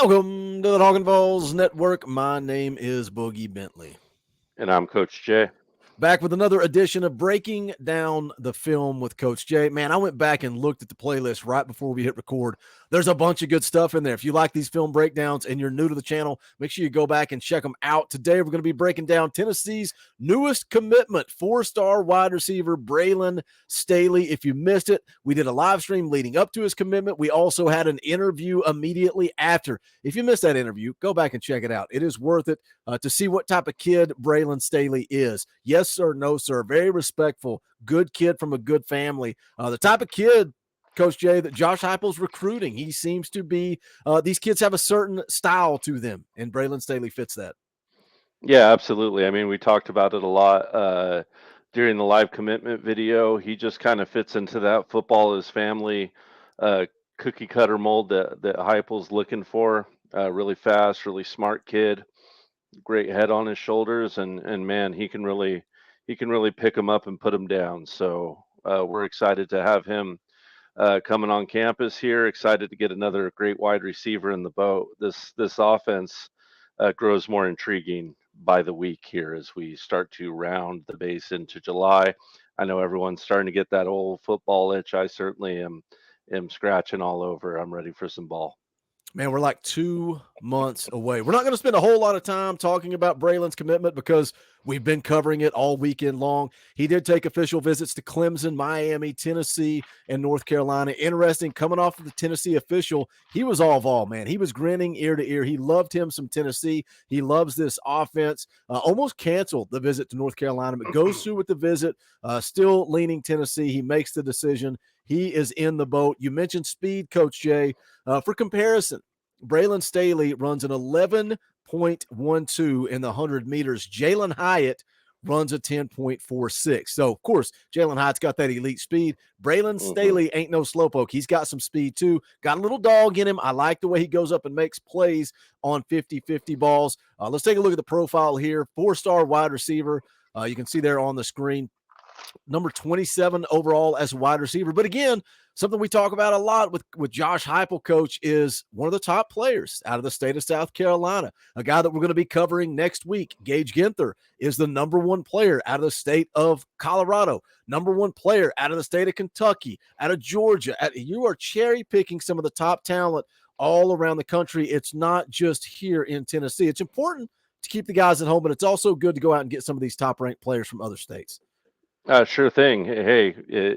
Welcome to the Talkin VAWLS Network. My name is Boogie Bentley. And I'm Coach Jay. Back with another edition of Breaking Down the Film with Coach Jay. Man, I went back and looked at the playlist right before we hit record. There's a bunch of good stuff in there. If you like these film breakdowns and you're new to the channel, make sure you go back and check them out. Today, we're going to be breaking down Tennessee's newest commitment, four-star wide receiver Braylon Staley. If you missed it, we did a live stream leading up to his commitment. We also had an interview immediately after. If you missed that interview, go back and check it out. It is worth it to see what type of kid Braylon Staley is. Yes, sir, no, sir. Very respectful, good kid from a good family. The type of kid, Coach Jay, that Josh Heupel's recruiting. He seems to be, these kids have a certain style to them, and Braylon Staley fits that. Yeah, absolutely. I mean, we talked about it a lot during the live commitment video. He just kind of fits into that football is family cookie cutter mold that Heupel's looking for. Really fast, really smart kid, great head on his shoulders, and man, he can really pick him up and put him down. So we're excited to have him coming on campus here. Excited to get another great wide receiver in the boat. This offense grows more intriguing by the week here as we start to round the base into July. I know everyone's starting to get that old football itch. I certainly am scratching all over. I'm ready for some ball. Man, we're like 2 months away. We're not going to spend a whole lot of time talking about Braylon's commitment because we've been covering it all weekend long. He did take official visits to Clemson, Miami, Tennessee, and North Carolina. Interesting, coming off of the Tennessee official, he was all, man. He was grinning ear to ear. He loved him some Tennessee. He loves this offense. Almost canceled the visit to North Carolina, but goes through with the visit, still leaning Tennessee. He makes the decision. He is in the boat. You mentioned speed, Coach Jay. For comparison, Braylon Staley runs an 11.12 in the 100 meters. Jalen Hyatt runs a 10.46. So, of course, Jalen Hyatt's got that elite speed. Braylon Staley ain't no slowpoke. He's got some speed, too. Got a little dog in him. I like the way he goes up and makes plays on 50-50 balls. Let's take a look at the profile here. Four-star wide receiver. You can see there on the screen. Number 27 overall as a wide receiver. But again, something we talk about a lot with Josh Heupel, coach, is one of the top players out of the state of South Carolina. A guy that we're going to be covering next week, Gage Ginther, is the number one player out of the state of Colorado, number one player out of the state of Kentucky, out of Georgia. You are cherry picking some of the top talent all around the country. It's not just here in Tennessee. It's important to keep the guys at home, but it's also good to go out and get some of these top-ranked players from other states. Sure thing. Hey,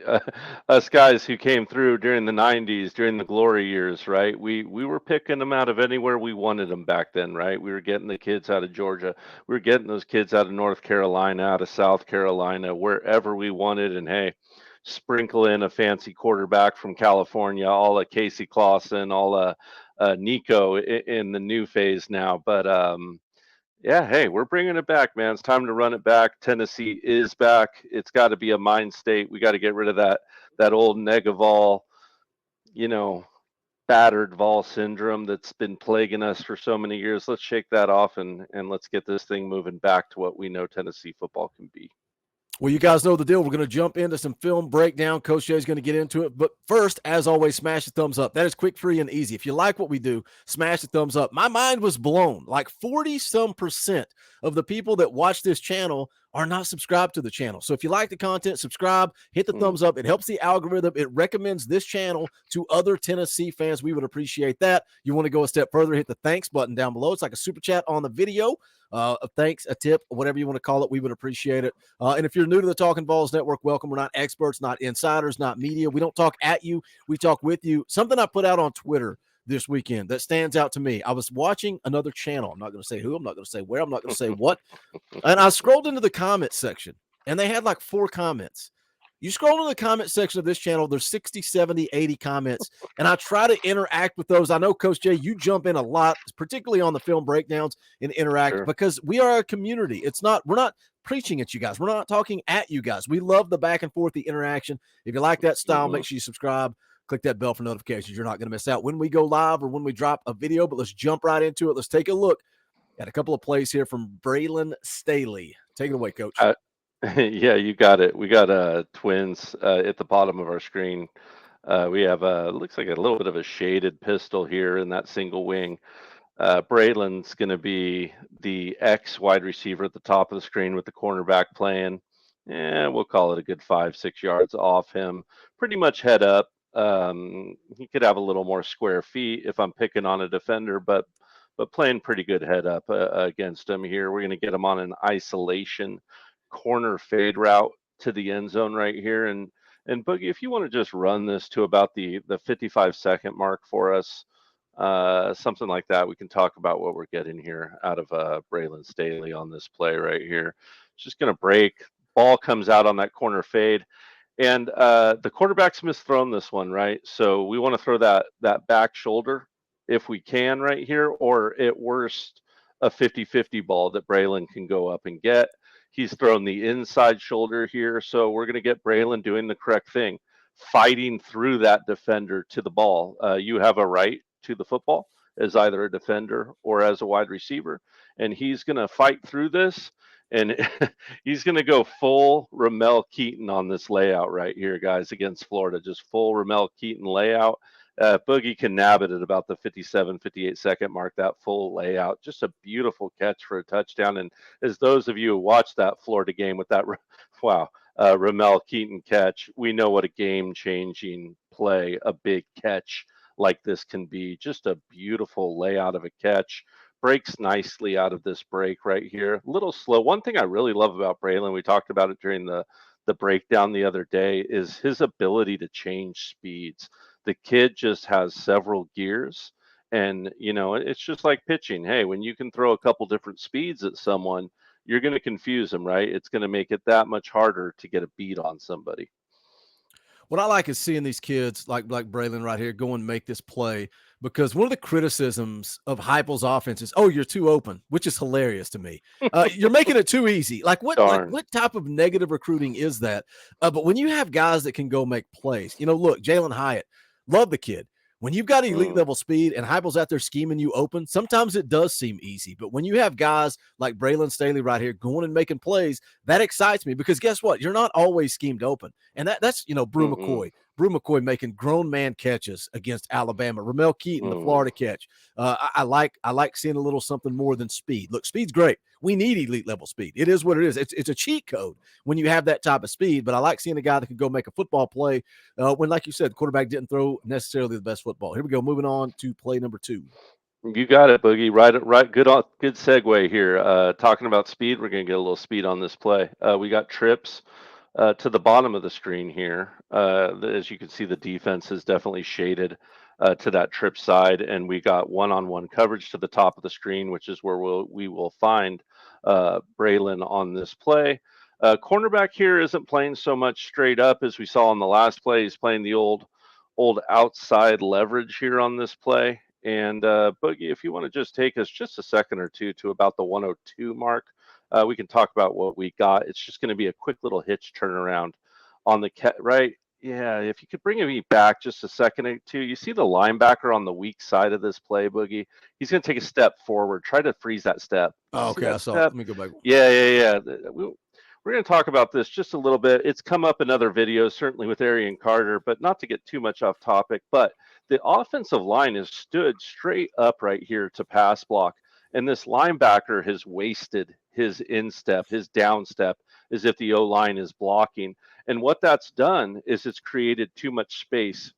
us guys who came through during the '90s, during the glory years, right? We were picking them out of anywhere we wanted them back then, right? We were getting the kids out of Georgia, we were getting those kids out of North Carolina, out of South Carolina, wherever we wanted. And hey, sprinkle in a fancy quarterback from California, all a Casey Clausen, all a Nico in the new phase now. But yeah, hey, we're bringing it back, man. It's time to run it back. Tennessee is back. It's got to be a mind state. We got to get rid of that old Negaval, you know, battered Vol syndrome that's been plaguing us for so many years. Let's shake that off and let's get this thing moving back to what we know Tennessee football can be. Well, you guys know the deal. We're going to jump into some film breakdown. Coach Jay's going to get into it. But first, as always, smash the thumbs up. That is quick, free, and easy. If you like what we do, smash the thumbs up. My mind was blown. Like 40-some% of the people that watch this channel are not subscribed to the channel. So if you like the content, subscribe, hit the thumbs up. It helps the algorithm. It recommends this channel to other Tennessee fans. We would appreciate that. You want to go a step further, hit the thanks button down below. It's like a super chat on the video. A thanks, a tip, whatever you want to call it. We would appreciate it. And if you're new to the Talkin VAWLS Network, welcome. We're not experts, not insiders, not media. We don't talk at you. We talk with you. Something I put out on Twitter this weekend that stands out to me. I was watching another channel. I'm not going to say who. I'm not going to say where. I'm not going to say what. And I scrolled into the comments section, and they had like 4 comments. You scroll into the comment section of this channel, there's 60, 70, 80 comments, and I try to interact with those. I know, Coach Jay, you jump in a lot, particularly on the film breakdowns, and interact because we are a community. We're not preaching at you guys. We're not talking at you guys. We love the back and forth, the interaction. If you like that style, make sure you subscribe. Click that bell for notifications. You're not going to miss out when we go live or when we drop a video, but let's jump right into it. Let's take a look at a couple of plays here from Braylon Staley. Take it away, Coach. Yeah, you got it. We got twins at the bottom of our screen. We have looks like a little bit of a shaded pistol here in that single wing. Braylon's going to be the X wide receiver at the top of the screen with the cornerback playing. We'll call it a good 5-6 yards off him. Pretty much head up. He could have a little more square feet if I'm picking on a defender, but playing pretty good head up against him here. We're going to get him on an isolation corner fade route to the end zone right here. And Boogie, if you want to just run this to about the 55-second mark for us, something like that, we can talk about what we're getting here out of Braylon Staley on this play right here. It's just going to break. Ball comes out on that corner fade. And the quarterback's misthrown this one, right? So we want to throw that back shoulder if we can right here, or at worst, a 50-50 ball that Braylon can go up and get. He's thrown the inside shoulder here, so we're going to get Braylon doing the correct thing, fighting through that defender to the ball. You have a right to the football as either a defender or as a wide receiver, and he's going to fight through this, and he's going to go full Ramel Keaton on this layout right here, guys, against Florida. Just full Ramel Keaton layout. Boogie can nab it at about the 57, 58-second mark, that full layout. Just a beautiful catch for a touchdown. And as those of you who watched that Florida game with that, wow, Ramel Keaton catch, we know what a game-changing play, a big catch like this can be. Just a beautiful layout of a catch. Breaks nicely out of this break right here. A little slow. One thing I really love about Braylon, we talked about it during the breakdown the other day, is his ability to change speeds. The kid just has several gears, and it's just like pitching. Hey, when you can throw a couple different speeds at someone, you're going to confuse them, right? It's going to make it that much harder to get a beat on somebody. What I like is seeing these kids like Braylon right here go and make this play, because one of the criticisms of Heupel's offense is, oh, you're too open, which is hilarious to me. You're making it too easy. Like Darn. what type of negative recruiting is that? But when you have guys that can go make plays, look, Jalen Hyatt, love the kid. When you've got elite level speed and Heupel's out there scheming you open, sometimes it does seem easy. But when you have guys like Braylon Staley right here going and making plays, that excites me, because guess what? You're not always schemed open. And that's Brew McCoy. Brew McCoy making grown man catches against Alabama. Ramel Keaton, the Florida catch. I like seeing a little something more than speed. Look, speed's great. We need elite level speed. It is what it is. It's a cheat code when you have that type of speed. But I like seeing a guy that can go make a football play when, like you said, the quarterback didn't throw necessarily the best football. Here we go. Moving on to play number 2. You got it, Boogie. Right. Good segue here. Talking about speed, we're going to get a little speed on this play. We got trips to the bottom of the screen here. As you can see, the defense is definitely shaded to that trip side, and we got one-on-one coverage to the top of the screen, which is where we will find Braylon on this play. Cornerback here isn't playing so much straight up as we saw on the last play. He's playing the old outside leverage here on this play. And Boogie, if you want to just take us just a second or two to about the 102 mark, we can talk about what we got. It's just going to be a quick little hitch turnaround on the right. Yeah, if you could bring me back just a second or two. You see the linebacker on the weak side of this play, Boogie? He's going to take a step forward. Try to freeze that step. Oh, okay, I saw it. Let me go back. Yeah. We're going to talk about this just a little bit. It's come up in other videos, certainly with Arian Carter, but not to get too much off topic. But the offensive line has stood straight up right here to pass block. And this linebacker has wasted his instep, his downstep, as if the O-line is blocking. And what that's done is it's created too much space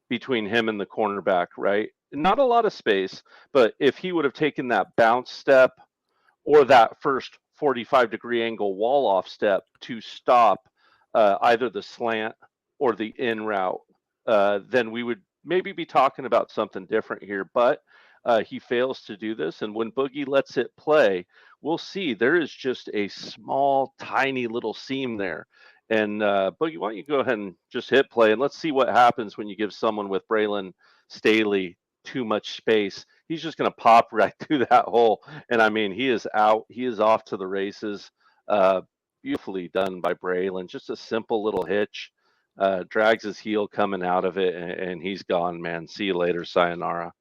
between him and the cornerback, right? Not a lot of space, but if he would have taken that bounce step or that first 45-degree angle wall off step to stop either the slant or the in route, then we would maybe be talking about something different here. But he fails to do this. And when Boogie lets it play, we'll see there is just a small, tiny little seam there. And Boogie, why don't you go ahead and just hit play, and let's see what happens when you give someone with Braylon Staley too much space. He's just going to pop right through that hole. And I mean, he is out. He is off to the races. Beautifully done by Braylon. Just a simple little hitch. Drags his heel coming out of it, and he's gone, man. See you later. Sayonara.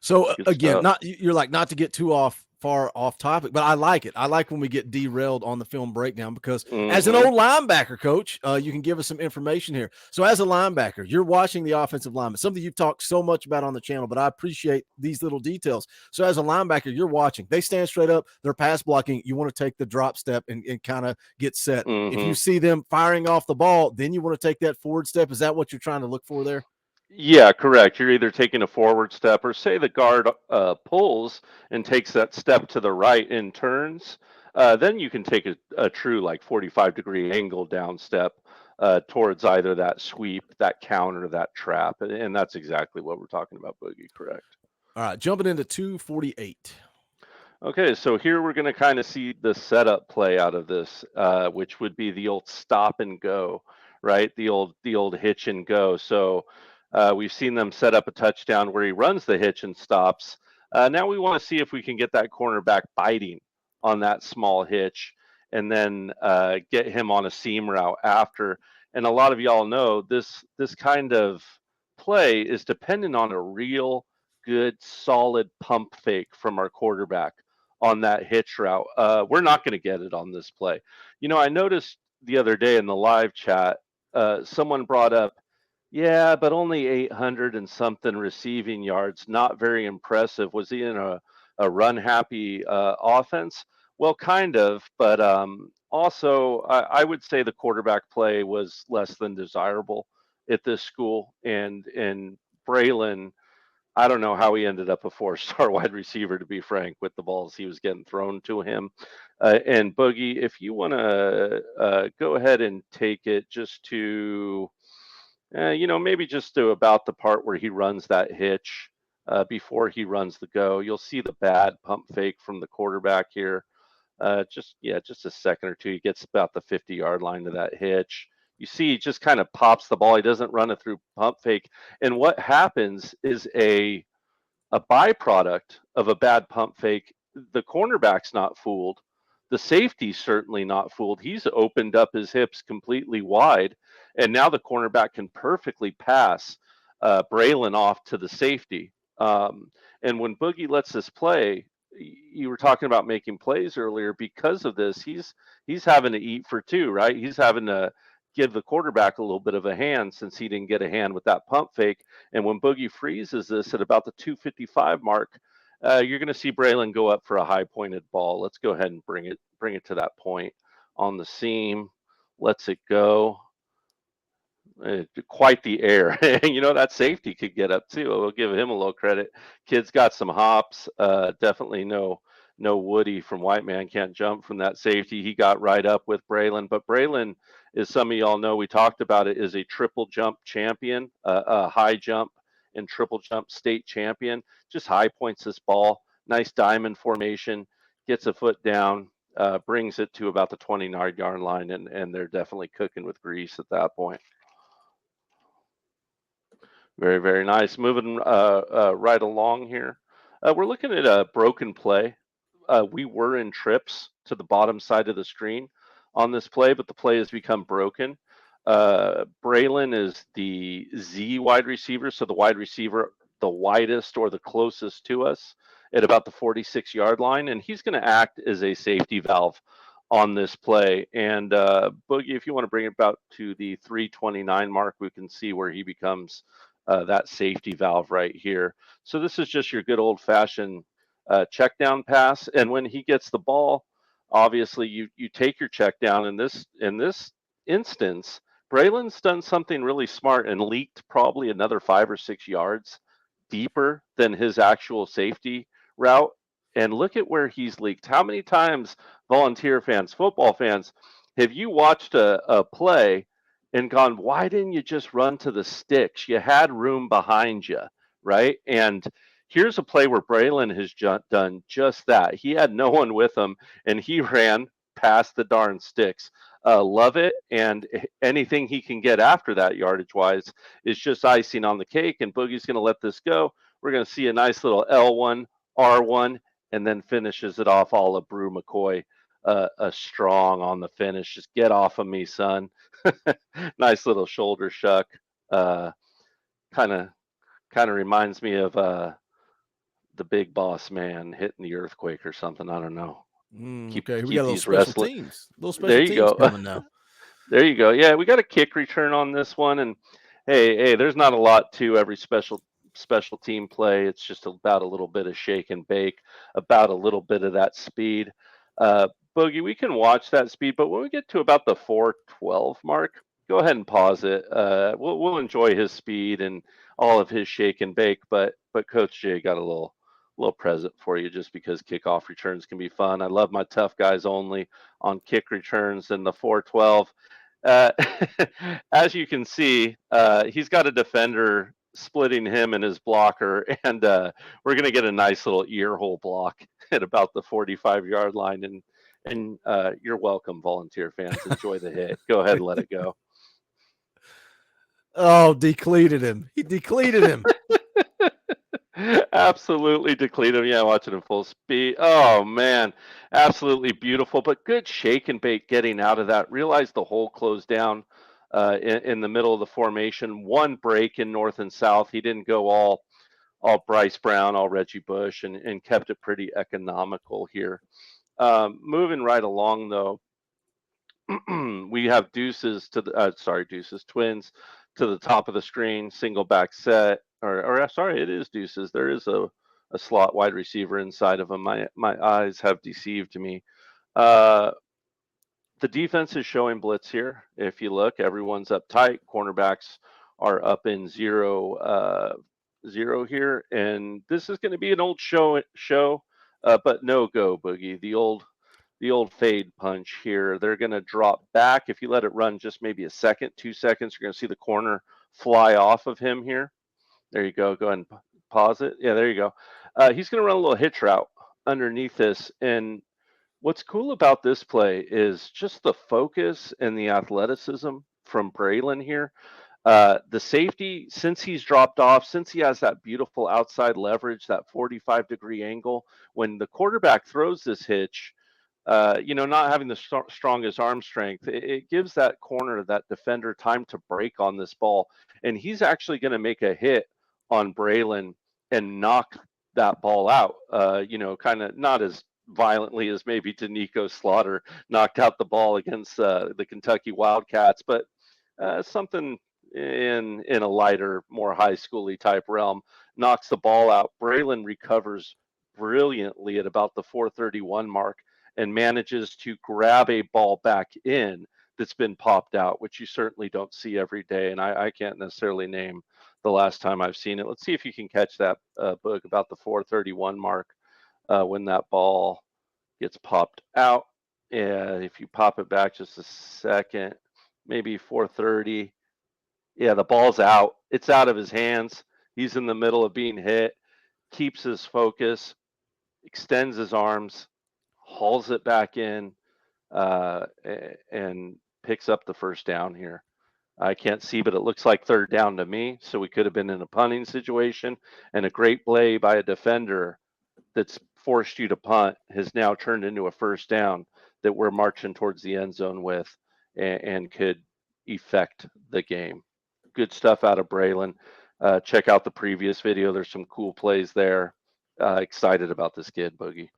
So again, not to get too off far off topic, but I like it. I like when we get derailed on the film breakdown because as an Mm-hmm. old linebacker coach, you can give us some information here. So as a linebacker, you're watching the offensive lineman, something you've talked so much about on the channel, but I appreciate these little details. So as a linebacker, you're watching. They stand straight up. They're pass blocking. You want to take the drop step and kind of get set. If Mm-hmm. you see them firing off the ball, then you want to take that forward step. Is that what you're trying to look for there? Yeah, correct. You're either taking a forward step or say the guard pulls and takes that step to the right and turns. Then you can take a true like 45-degree angle down step towards either that sweep, that counter, that trap. And that's exactly what we're talking about, Boogie, correct? All right, jumping into 248. Okay, so here we're going to kind of see the setup play out of this, which would be the old stop and go, right? The old hitch and go. So we've seen them set up a touchdown where he runs the hitch and stops. Now we want to see if we can get that cornerback biting on that small hitch, and then get him on a seam route after. And a lot of y'all know this kind of play is dependent on a real good solid pump fake from our quarterback on that hitch route. We're not going to get it on this play. I noticed the other day in the live chat, someone brought up, yeah, but only 800 and something receiving yards. Not very impressive. Was he in a run happy offense? Well, kind of, but also I would say the quarterback play was less than desirable at this school. And Braylon, I don't know how he ended up a four-star wide receiver, to be frank, with the balls he was getting thrown to him. And Boogie, if you want to go ahead and take it just to, maybe just to about the part where he runs that hitch before he runs the go, you'll see the bad pump fake from the quarterback here. Just a second or two. He gets about the 50-yard line to that hitch. You see, he just kind of pops the ball. He doesn't run it through pump fake. And what happens is a byproduct of a bad pump fake. The cornerback's not fooled. The safety's certainly not fooled. He's opened up his hips completely wide, and now the cornerback can perfectly pass Braylon off to the safety. And when Boogie lets this play, you were talking about making plays earlier. Because of this, he's having to eat for two, right? He's having to give the quarterback a little bit of a hand since he didn't get a hand with that pump fake. And when Boogie freezes this at about the 255 mark, you're going to see Braylon go up for a high pointed ball. Let's go ahead and bring it to that point on the seam. Lets it go. Quite the air. That safety could get up too. We'll give him a little credit. Kid's got some hops. Definitely no Woody from White Man Can't Jump from that safety. He got right up with Braylon. But Braylon, as some of y'all know, we talked about it, is a triple jump champion, a high jump and triple jump state champion. Just high points this ball. Nice diamond formation. Gets a foot down. Brings it to about the 20-yard line, and they're definitely cooking with grease at that point. Very, very nice. Moving right along here. We're looking at a broken play. We were in trips to the bottom side of the screen on this play, but the play has become broken. Braylon is the Z wide receiver, so the wide receiver, the widest or the closest to us at about the 46-yard line, and he's going to act as a safety valve on this play. And Boogie, if you want to bring it about to the 329 mark, we can see where he becomes that safety valve right here. So this is just your good old fashioned check down pass. And when he gets the ball, obviously you take your check down. In this instance, Braylon's done something really smart and leaked probably another 5 or 6 yards deeper than his actual safety route. And look at where he's leaked. How many times, volunteer fans, football fans, have you watched a play and gone, why didn't you just run to the sticks? You had room behind you, right? And here's a play where Braylon has done just that. He had no one with him, and he ran past the darn sticks. Love it. And anything he can get after that yardage wise is just icing on the cake. And Boogie's going to let this go. We're going to see a nice little L1, R1, and then finishes it off all of Brew McCoy. A strong on the finish. Just get off of me, son. Nice little shoulder shuck. Kind of reminds me of the big boss man hitting the earthquake or something. I don't know. Okay, we got Keep a little these special wrestling. teams. Little special There you teams go. coming now. There you go. Yeah, we got a kick return on this one, and hey, there's not a lot to every special team play. It's just about a little bit of shake and bake, about a little bit of that speed. Boogie, we can watch that speed, but when we get to about the 412 mark, go ahead and pause it. We'll enjoy his speed and all of his shake and bake, but Coach Jay got a little present for you just because kickoff returns can be fun. I love my tough guys only on kick returns and the 412. Uh, as you can see, he's got a defender splitting him and his blocker, and we're going to get a nice little ear hole block at about the 45-yard line. And you're welcome, volunteer fans. Enjoy the hit. Go ahead and let it go. Oh, decleated him. He decleated him. Absolutely depleted. Yeah, watching him full speed. Oh man, absolutely beautiful. But good shake and bake getting out of that. Realized the hole closed down in the middle of the formation. One break in north and south. He didn't go all Bryce Brown, all Reggie Bush, and kept it pretty economical here. Moving right along though, we have deuces to the deuces twins to the top of the screen, single back set, or sorry, it is deuces. There is a slot wide receiver inside of them. My eyes have deceived me. Uh, the defense is showing blitz here. If you look, everyone's up tight. Cornerbacks are up in zero here, and this is going to be an old show, but no go boogie. The old fade punch here. They're going to drop back. If you let it run just maybe a second, 2 seconds, you're going to see the corner fly off of him here. There you go. Go ahead and pause it. Yeah, there you go. He's going to run a little hitch route underneath this. And what's cool about this play is just the focus and the athleticism from Braylon here. The safety, since he's dropped off, since he has that beautiful outside leverage, that 45-degree angle, when the quarterback throws this hitch, not having the strongest arm strength, it gives that corner, that defender, time to break on this ball. And he's actually going to make a hit on Braylon and knock that ball out, kind of not as violently as maybe Danico Slaughter knocked out the ball against the Kentucky Wildcats, but something in a lighter, more high schooly type realm, knocks the ball out. Braylon recovers brilliantly at about the 431 mark and manages to grab a ball back in that's been popped out, which you certainly don't see every day. And I can't necessarily name the last time I've seen it. Let's see if you can catch that book about the 431 mark when that ball gets popped out. And if you pop it back just a second, maybe 430. Yeah, the ball's out. It's out of his hands. He's in the middle of being hit, keeps his focus, extends his arms, hauls it back in, and picks up the first down here. I can't see, but it looks like third down to me. So we could have been in a punting situation, and a great play by a defender that's forced you to punt has now turned into a first down that we're marching towards the end zone with, and could affect the game. Good stuff out of Braylon. Check out the previous video. There's some cool plays there. Excited about this kid, Boogie.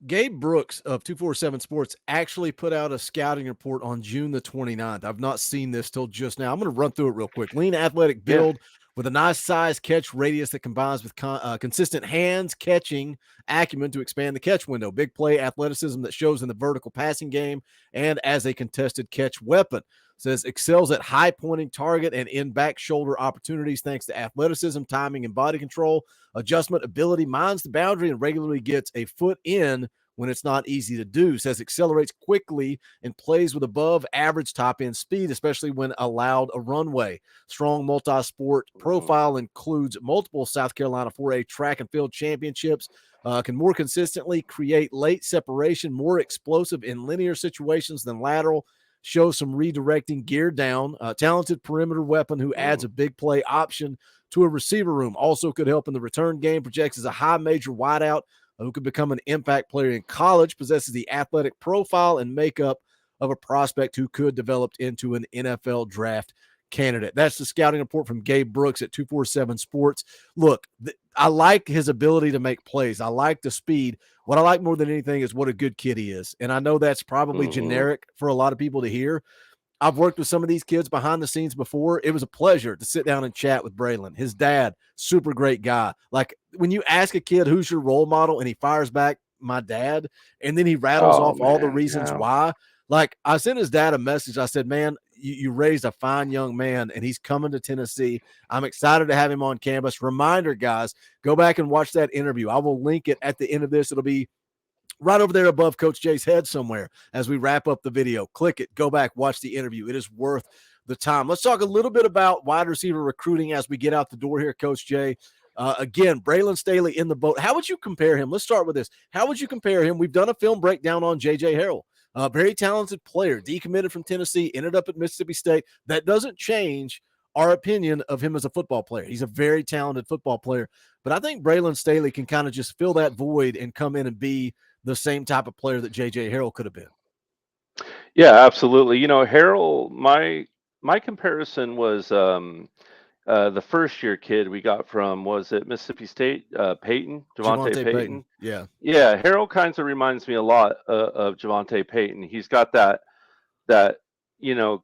Gabe Brooks of 247 Sports actually put out a scouting report on June the 29th. I've not seen this till just now. I'm going to run through it real quick. Lean athletic Yeah. build with a nice size catch radius that combines with consistent hands catching acumen to expand the catch window. Big play athleticism that shows in the vertical passing game and as a contested catch weapon. Says excels at high pointing target and in back shoulder opportunities thanks to athleticism, timing, and body control. Adjustment ability, minds the boundary and regularly gets a foot in when it's not easy to do. Says accelerates quickly and plays with above average top end speed, especially when allowed a runway. Strong multi-sport profile includes multiple South Carolina 4A track and field championships. Can more consistently create late separation, more explosive in linear situations than lateral. Shows some redirecting gear down. Talented perimeter weapon who adds a big play option to a receiver room. Also could help in the return game. Projects as a high major wideout who could become an impact player in college. Possesses the athletic profile and makeup of a prospect who could develop into an NFL draft candidate. That's the scouting report from Gabe Brooks at 247 Sports. Look, I like his ability to make plays. I like the speed. What I like more than anything is what a good kid he is. And I know that's probably generic for a lot of people to hear. I've worked with some of these kids behind the scenes before. It was a pleasure to sit down and chat with Braylon. His dad, super great guy. Like when you ask a kid who's your role model and he fires back, my dad, and then he rattles Oh off all the man, reasons yeah. why. Like I sent his dad a message. I said, man, you raised a fine young man and he's coming to Tennessee. I'm excited to have him on campus. Reminder, guys, go back and watch that interview. I will link it at the end of this. It'll be right over there above Coach Jay's head somewhere as we wrap up the video. Click it, go back, watch the interview. It is worth the time. Let's talk a little bit about wide receiver recruiting as we get out the door here, Coach Jay. Again, Braylon Staley in the boat. How would you compare him? Let's start with this. How would you compare him? We've done a film breakdown on J.J. Harrell. Very talented player, decommitted from Tennessee, ended up at Mississippi State. That doesn't change our opinion of him as a football player. He's a very talented football player. But I think Braylon Staley can kind of just fill that void and come in and be the same type of player that J.J. Harrell could have been. Yeah, absolutely. Harrell, my comparison was the first year kid we got from, was it Mississippi State? Peyton, Javonte Javonte Peyton. Yeah. Yeah, Harrell kind of reminds me a lot of Javonte Peyton. He's got that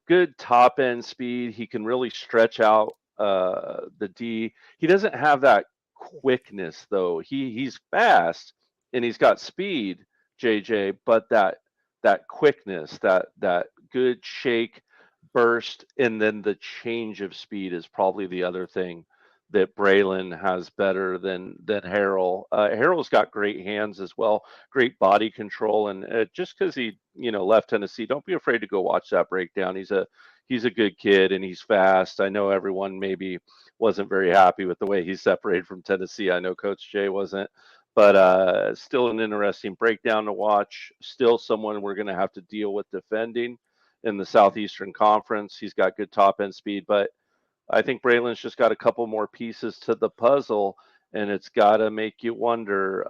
good top end speed. He can really stretch out the D. He doesn't have that quickness though. He's fast and he's got speed, JJ, but that quickness, that good shake burst, and then the change of speed is probably the other thing that Braylon has better than Harrell. Harrell's got great hands as well, great body control, and just because he left Tennessee, don't be afraid to go watch that breakdown. He's a good kid and he's fast. I know everyone maybe wasn't very happy with the way he separated from Tennessee. I know Coach Jay wasn't, but still an interesting breakdown to watch. Still someone we're going to have to deal with defending in the Southeastern Conference. He's got good top end speed, but I think Braylon's just got a couple more pieces to the puzzle, and it's got to make you wonder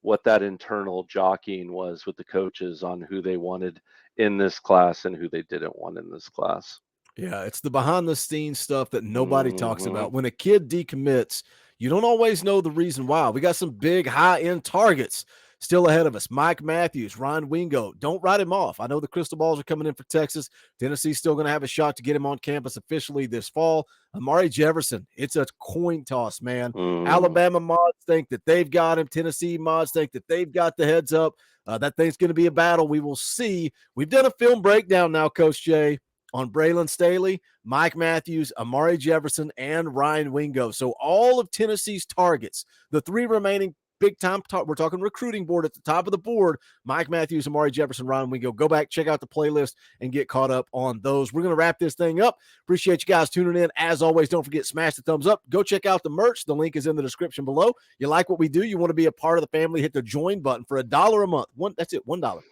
what that internal jockeying was with the coaches on who they wanted in this class and who they didn't want in this class. Yeah, it's the behind the scenes stuff that nobody talks Mm-hmm. about. When a kid decommits, you don't always know the reason why. We got some big high end targets still ahead of us. Mike Matthews, Ryan Wingo. Don't write him off. I know the crystal balls are coming in for Texas. Tennessee's still going to have a shot to get him on campus officially this fall. Amari Jefferson, it's a coin toss, man. Mm-hmm. Alabama mods think that they've got him. Tennessee mods think that they've got the heads up. That thing's going to be a battle. We will see. We've done a film breakdown now, Coach Jay, on Braylon Staley, Mike Matthews, Amari Jefferson, and Ryan Wingo. So all of Tennessee's targets, the three remaining big-time, we're talking recruiting board at the top of the board, Mike Matthews, Amari Jefferson, Ryan Wingo. Go back, check out the playlist, and get caught up on those. We're going to wrap this thing up. Appreciate you guys tuning in. As always, don't forget, smash the thumbs up. Go check out the merch. The link is in the description below. You like what we do, you want to be a part of the family, hit the join button for $1 a month. That's it, $1.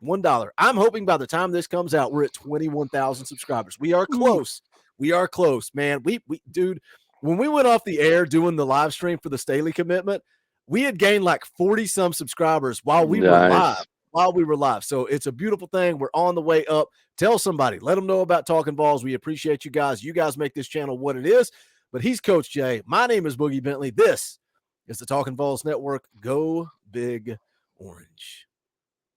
$1. I'm hoping by the time this comes out, we're at 21,000 subscribers. We are close. We are close, man. We dude, when we went off the air doing the live stream for the Staley commitment, we had gained like 40 some subscribers while we were live. So it's a beautiful thing. We're on the way up. Tell somebody, let them know about Talkin' VAWLS. We appreciate you guys. You guys make this channel what it is. But he's Coach Jay. My name is Boogie Bentley. This is the Talkin' VAWLS Network. Go Big Orange.